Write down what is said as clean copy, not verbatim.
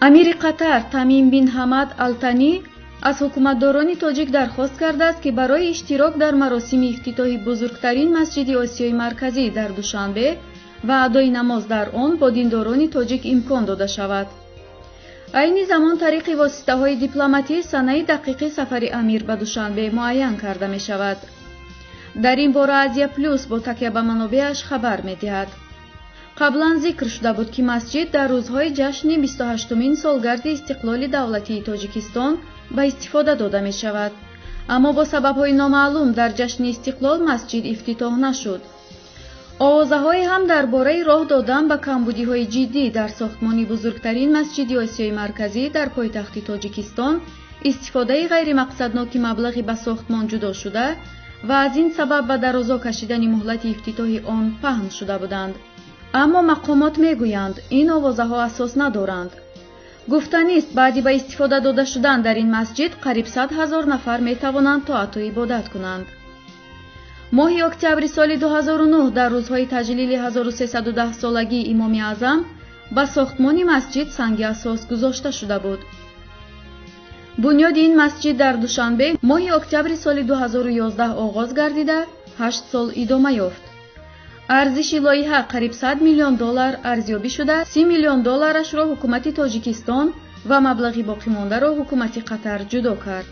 амири қатар Тамим бин Ҳамад Алтанӣ аз ҳукуматдорони тоҷик дархост кардааст, ки барои иштирок дар маросими ифтитоҳи бузургтарин масҷиди Осиёи Марказӣ дар Душанбе ва адои намоз дар он бо диндорони тоҷик имкон дода шавад. айни замон тариқи воситаҳои дипломатӣ санаи дақиқи сафари амир ба Душанбе муайян карда мешавад. дар ин бора Азия Плюс бо такя ба манобеаш хабар медиҳад. қаблан зикр шуда буд, ки масҷид дар рӯзҳои ҷашни 28-умин солгарди истиқлоли давлатии Тоҷикистон ба истифода дода мешавад, аммо бо сабабҳои номаълум дар ҷашни истиқлол масҷид ифтитоҳ нашуд. овозаҳое ҳам дар бораи роҳ додан ба камбудиҳои ҷиддӣ дар сохтмони бузургтарин масҷиди Осиёи Марказӣ дар пойтахти Тоҷикистон, истифодаи ғайримақсадноки маблағи ба сохтмон ҷудо шуда ва аз ин сабаб ба дарозо кашидани муҳлати ифтитоҳи он паҳн шуда буданд. аммо мақомот мегӯянд, ин овозаҳо асос надоранд. гуфтанист, баъди ба истифода дода шудан дар ин масҷид қариб 100 000 нафар метавонанд тоату ибодат кунанд. моҳи октябри соли 2009 дар рӯзҳои таҷлили 1310-солагии имоми аъзам ба сохтмони масҷид санги асос гузошта шуда буд. бунёди ин масҷид дар Душанбе моҳи октябри соли 2011 оғоз гардида 8 сол идома ёфт. арзиши лоиҳа қариб $100 миллион арзёбӣ шуда, $30 миллион ҳукумати Тоҷикистон ва маблағи боқимондаро ҳукумати Қатар ҷудо кард.